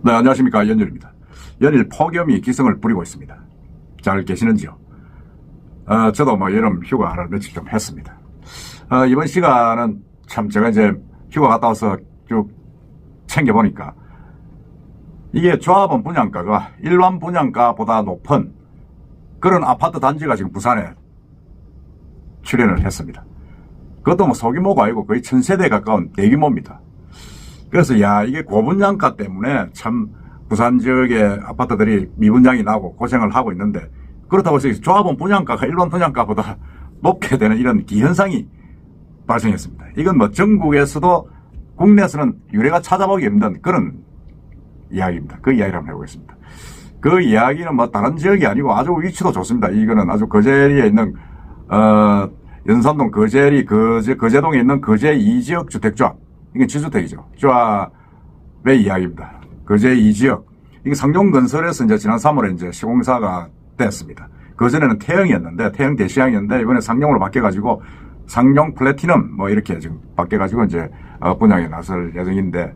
네, 안녕하십니까. 연일입니다. 연일 폭염이 기승을 부리고 있습니다. 잘 계시는지요? 저도 여름 휴가 하나 며칠 좀 했습니다. 이번 시간은 참 제가 이제 휴가 갔다 와서 쭉 챙겨보니까 이게 조합원 분양가가 일반 분양가보다 높은 그런 아파트 단지가 지금 부산에 출현을 했습니다. 그것도 소규모가 아니고 거의 1000세대에 가까운 대규모입니다. 그래서 이게 고분양가 때문에 참 부산 지역의 아파트들이 미분양이 나고 고생을 하고 있는데, 그렇다고 해서 조합원 분양가가 일반 분양가보다 높게 되는 이런 기현상이 발생했습니다. 이건 전국에서도 국내에서는 유례가 찾아보기 힘든 그런 이야기입니다. 그 이야기를 한번 해보겠습니다. 그 이야기는 다른 지역이 아니고 아주 위치도 좋습니다. 이거는 아주 거제리에 있는 연산동 거제동에 있는 거제 2지역 주택조합. 이게 지주택이죠. 조합의 이야기입니다. 거제 2지역. 이게 상용건설에서 이제 지난 3월에 이제 시공사가 됐습니다. 그전에는 태형이었는데, 태형 대시양이었는데, 이번에 상용으로 바뀌어가지고, 상용 플래티넘, 이렇게 지금 바뀌어가지고 이제, 분양에 나설 예정인데,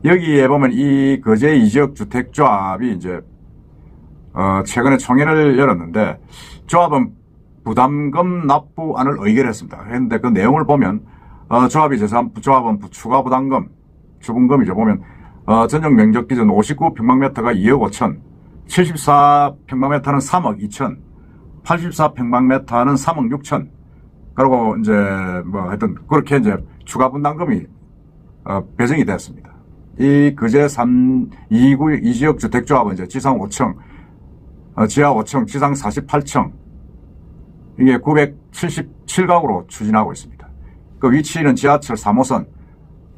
여기에 보면 이 거제 2지역 주택조합이 이제, 최근에 총회를 열었는데, 조합은 부담금 납부안을 의결했습니다. 그런데 그 내용을 보면, 조합이 조합은 추가 부담금, 주분금이죠. 보면, 전용 면적 기준 59평방미터가 2억 5천, 74평방미터는 3억 2천, 84평방미터는 3억 6천, 그리고 이제, 하여튼, 그렇게 이제 추가 분담금이, 배정이 됐습니다. 이 거제 2지역 주택조합은 이제 지상 5층, 지하 5층, 지상 48층, 이게 977가구로 추진하고 있습니다. 그 위치는 지하철 3호선,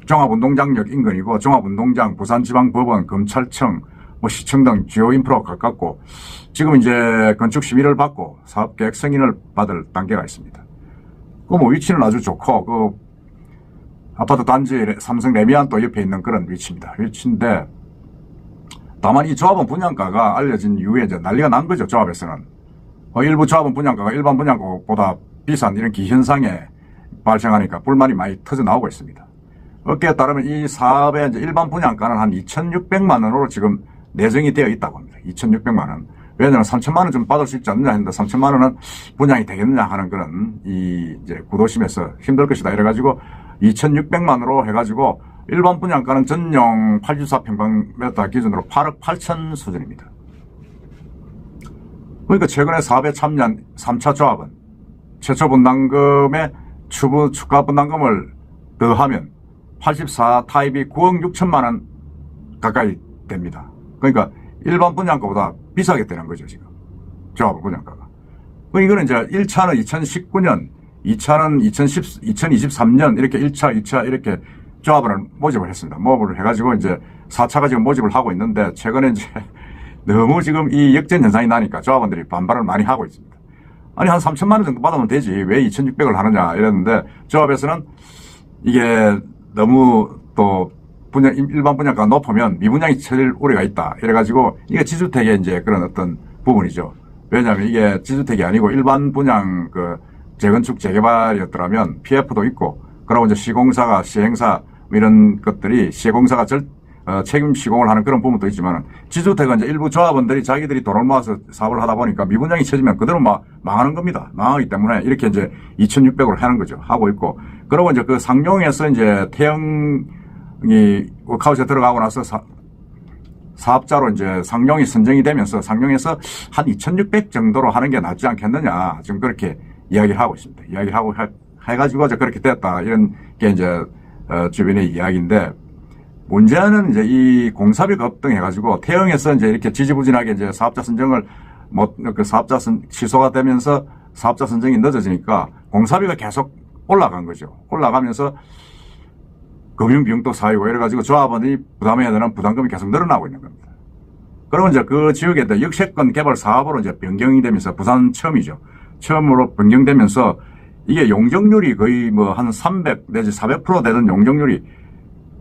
종합운동장역 인근이고, 종합운동장, 부산지방법원, 검찰청, 시청 등 주요 인프라가 가깝고, 지금 이제 건축 심의를 받고 사업계획 승인을 받을 단계가 있습니다. 위치는 아주 좋고, 아파트 단지 삼성 레미안도 옆에 있는 그런 위치입니다. 위치인데, 다만 이 조합원 분양가가 알려진 이후에 이제 난리가 난 거죠, 조합에서는. 일부 조합원 분양가가 일반 분양가보다 비싼 이런 기현상에 발생하니까 불만이 많이 터져 나오고 있습니다. 어깨에 따르면 이 사업의 이제 일반 분양가는 한 2,600만 원으로 지금 내정이 되어 있다고 합니다. 2,600만 원. 왜냐하면 3,000만 원 좀 받을 수 있지 않느냐 했는데 3,000만 원은 분양이 되겠느냐 하는 그런 이제 구도심에서 힘들 것이다. 이래가지고 2,600만으로 해가지고 일반 분양가는 전용 84평방미터 기준으로 8억 8천 수준입니다. 그러니까 최근에 사업에 참여한 3차 조합은 최초 분담금에 추가 분담금을 더하면 84 타입이 9억 6천만 원 가까이 됩니다. 그러니까 일반 분양가보다 비싸게 되는 거죠, 지금. 조합 분양가가. 이거는 이제 1차는 2019년, 2차는 2023년 이렇게 1차, 2차 이렇게 조합을 모집을 했습니다. 모집을 해가지고 이제 4차가 지금 모집을 하고 있는데, 최근에 이제 너무 지금 이 역전 현상이 나니까 조합원들이 반발을 많이 하고 있습니다. 아니, 한 3,000만 원 정도 받으면 되지. 왜 2,600을 하느냐. 이랬는데, 조합에서는 이게 너무 또 일반 분양가가 높으면 미분양이 처질 우려가 있다. 이래가지고, 이게 지주택의 이제 그런 어떤 부분이죠. 왜냐하면 이게 지주택이 아니고 일반 분양 재건축 재개발이었더라면 PF도 있고, 그러고 이제 시공사가 시행사 이런 것들이 시공사가 책임 시공을 하는 그런 부분도 있지만, 지주택은 이제 일부 조합원들이 자기들이 돈을 모아서 사업을 하다 보니까 미분양이 쳐지면 그대로 망하는 겁니다. 망하기 때문에 이렇게 이제 2,600으로 하는 거죠. 하고 있고. 그러고 이제 그 상용에서 이제 태형이 워크아웃에 들어가고 나서 사업자로 이제 상용이 선정이 되면서 상용에서 한 2,600 정도로 하는 게 낫지 않겠느냐. 지금 그렇게 이야기를 하고 있습니다. 이야기를 하고 해가지고 이제 그렇게 됐다. 이런 게 이제, 주변의 이야기인데, 문제는 이제 이 공사비 급등해가지고 태형에서 이제 이렇게 지지부진하게 이제 사업자 선정을 취소가 되면서 사업자 선정이 늦어지니까 공사비가 계속 올라간 거죠. 올라가면서 금융비용도 쌓이고 이래가지고 조합원이 부담해야 되는 부담금이 계속 늘어나고 있는 겁니다. 그리고 이제 그 지역에 역세권 개발 사업으로 이제 변경이 되면서 부산 처음으로 변경되면서 이게 용적률이 거의 한 300 내지 400% 되는 용적률이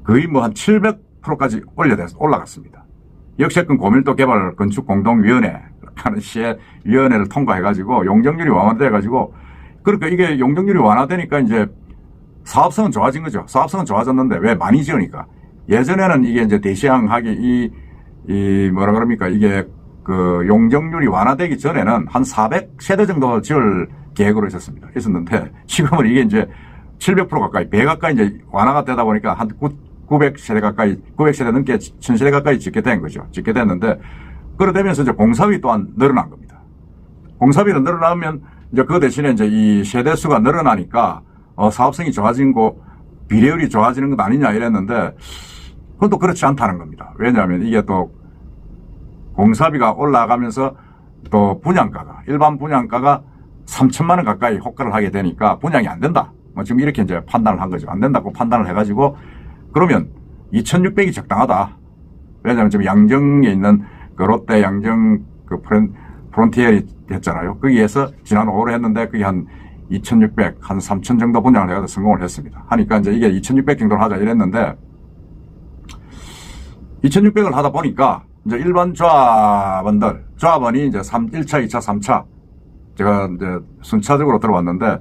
거의 한 700%까지 올라갔습니다. 역세권 고밀도 개발 건축 공동위원회 하는 시의위원회를 통과해가지고 용적률이 완화돼가지고, 그러니까 이게 용적률이 완화되니까 이제 사업성은 좋아진 거죠. 사업성은 좋아졌는데 왜 많이 지으니까. 예전에는 이게 이제 대시양하기 이 뭐라 그럽니까? 이게 그 용적률이 완화되기 전에는 한 400세대 정도 지을 계획으로 있었는데 지금은 이게 이제 700% 가까이, 배 가까이 이제 완화가 되다 보니까 한 900세대 가까이, 900세대 넘게 1000세대 가까이 짓게 된 거죠. 짓게 됐는데, 그러되면서 이제 공사비 또한 늘어난 겁니다. 공사비는 늘어나면 이제 그 대신에 이제 이 세대 수가 늘어나니까, 사업성이 좋아진 거, 비례율이 좋아지는 것 아니냐 이랬는데, 그건 또 그렇지 않다는 겁니다. 왜냐하면 이게 또 공사비가 올라가면서 또 분양가가, 일반 분양가가 3천만 원 가까이 호가를 하게 되니까 분양이 안 된다. 뭐 지금 이렇게 이제 판단을 한 거죠. 안 된다고 판단을 해가지고 그러면 2,600이 적당하다. 왜냐하면 지금 양정에 있는 그 롯데 양정 그 프론티어이 했잖아요. 거기에서 지난 5월에 했는데 그게 한 2,600, 한 3,000 정도 분양을 해가지고 성공을 했습니다. 하니까 이제 이게 2,600 정도를 하자 이랬는데 2,600을 하다 보니까 이제 일반 조합원이 이제 1차, 2차, 3차 제가 이제 순차적으로 들어왔는데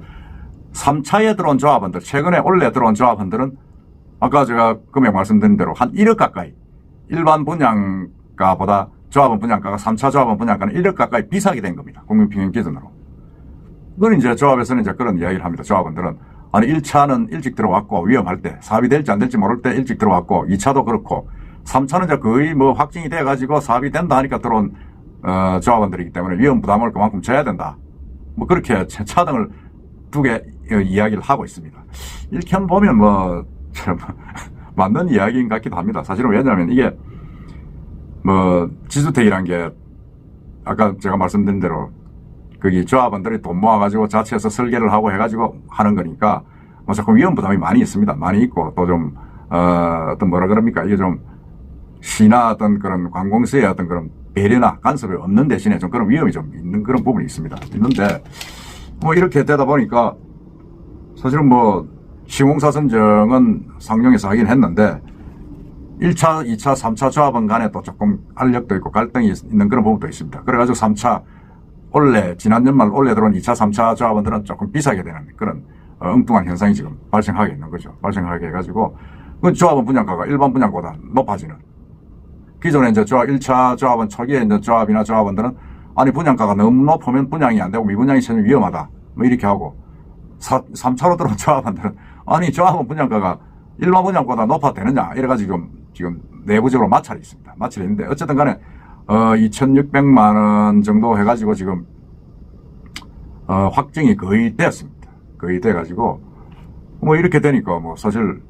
3차에 들어온 조합원들, 최근에 올해 들어온 조합원들은 아까 제가 금액 말씀드린 대로 한 1억 가까이, 일반 분양가보다 조합원 분양가가 3차 조합원 분양가는 1억 가까이 비싸게 된 겁니다. 국민평균 기준으로. 그건 이제 조합에서는 이제 그런 이야기를 합니다. 조합원들은 아니 1차는 일찍 들어왔고 위험할 때 사업이 될지 안 될지 모를 때 일찍 들어왔고 2차도 그렇고 3차는 이제 거의 뭐 확정이 돼 가지고 사업이 된다 하니까 들어온 조합원들이기 때문에 위험 부담을 그만큼 져야 된다. 뭐 그렇게 차등을 두 개 이야기를 하고 있습니다. 이렇게 한번 보면 뭐 참 맞는 이야기인 것 같기도 합니다. 사실은 왜냐하면 이게 뭐 지주택이란 게 아까 제가 말씀드린 대로 거기 조합원들이 돈 모아가지고 자체에서 설계를 하고 해가지고 하는 거니까 뭐 자꾸 위험 부담이 많이 있습니다. 많이 있고 또 좀 어떤 뭐라 그럽니까 이게 좀 시나 어떤 그런 관공서의 어떤 그런 배려나 간섭이 없는 대신에 좀 그런 위험이 좀 있는 그런 부분이 있습니다. 있는데 뭐 이렇게 되다 보니까 사실은 뭐 시공사 선정은 상용에서 하긴 했는데 1차, 2차, 3차 조합원 간에 또 조금 알력도 있고 갈등이 있는 그런 부분도 있습니다. 그래가지고 3차 지난 연말 올해 들어온 2차, 3차 조합원들은 조금 비싸게 되는 그런 엉뚱한 현상이 지금 발생하게 있는 거죠. 발생하게 해가지고 그 조합원 분양가가 일반 분양보다 높아지는. 기존에 이제 1차 조합원 초기에 이제 조합이나 조합원들은 아니 분양가가 너무 높으면 분양이 안 되고 미분양이 처럼 위험하다. 뭐 이렇게 하고 3차로 들어온 조합원들은 아니 조합원 분양가가 일반 분양보다 높아도 되느냐 이래가지고 지금 내부적으로 마찰이 있습니다. 마찰이 있는데 어쨌든 간에 2,600만 원 정도 해가지고 지금 확정이 거의 되었습니다. 거의 돼가지고 뭐 이렇게 되니까 뭐 사실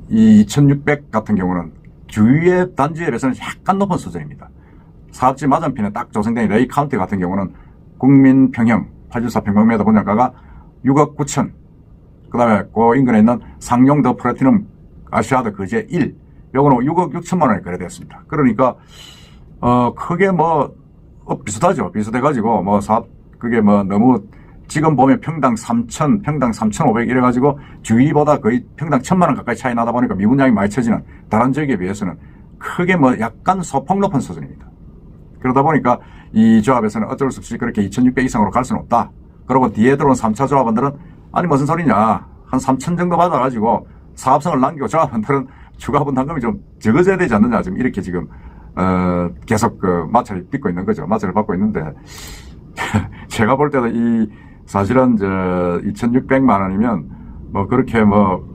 이 2,600 같은 경우는 주위의 단지에 비해서는 약간 높은 수준입니다. 사업지 맞은편에 딱 조성된 레이 카운티 같은 경우는 국민평형 84평방미터 분양가가 6억 9천. 그 다음에 그 인근에 있는 상용 더 플래티넘 아시아드 거제 1. 요거는 6억 6천만 원에 거래됐습니다. 그러니까, 크게 뭐, 비슷하죠. 비슷해가지고, 뭐, 그게 뭐, 너무, 지금 보면 평당 3천, 평당 3,500 이래가지고, 주위보다 거의 평당 1,000만 원 가까이 차이 나다 보니까 미분양이 많이 쳐지는 다른 지역에 비해서는 크게 뭐, 약간 소폭 높은 수준입니다. 그러다 보니까 이 조합에서는 어쩔 수 없이 그렇게 2,600 이상으로 갈 수는 없다. 그리고 뒤에 들어온 3차 조합원들은 아니 무슨 소리냐. 한 3,000 정도 받아가지고 사업성을 남기고 조합원들은 추가 분담금이 좀 적어져야 되지 않느냐. 지금 이렇게 지금 계속 그 마찰이 빚고 있는 거죠. 마찰을 받고 있는데 제가 볼 때도 사실은 2,600만 원이면 뭐 그렇게 뭐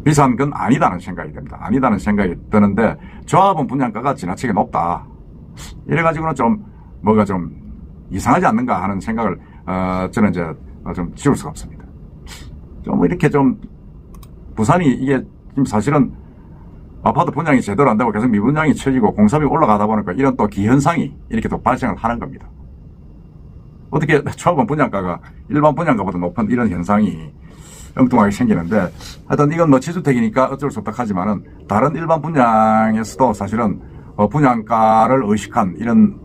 비싼 건 아니다는 생각이 듭니다. 아니다는 생각이 드는데 조합원 분양가가 지나치게 높다. 이래가지고는 좀 뭐가 좀 이상하지 않는가 하는 생각을 저는 이제 좀 지울 수가 없습니다. 좀 이렇게 좀 부산이 이게 지금 사실은 아파트 분양이 제대로 안 되고 계속 미분양이 쳐지고 공사비 올라가다 보니까 이런 또 기현상이 이렇게 또 발생을 하는 겁니다. 어떻게 조합원 분양가가 일반 분양가보다 높은 이런 현상이 엉뚱하게 생기는데 하여튼 이건 뭐 지주택이니까 어쩔 수 없다 하지만은 다른 일반 분양에서도 사실은 분양가를 의식한 이런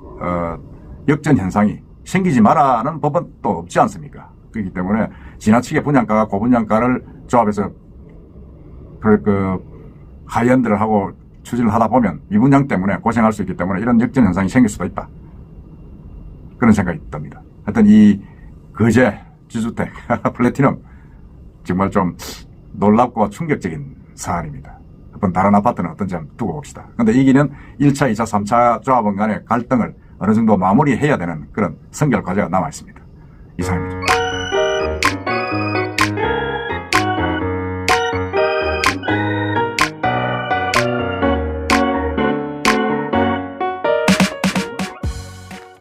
역전 현상이 생기지 마라는 법은 또 없지 않습니까? 그렇기 때문에 지나치게 분양가가 고분양가를 조합에서 하이엔드를 하고 추진을 하다 보면 미분양 때문에 고생할 수 있기 때문에 이런 역전 현상이 생길 수도 있다. 그런 생각이 듭니다. 하여튼 이 거제 지주택 플래티넘 정말 좀 놀랍고 충격적인 사안입니다. 한번 다른 아파트는 어떤지 한번 두고 봅시다. 근데 이기는 1차, 2차, 3차 조합원 간의 갈등을 어느 정도 마무리해야 되는 그런 선결 과제가 남아 있습니다. 이상입니다.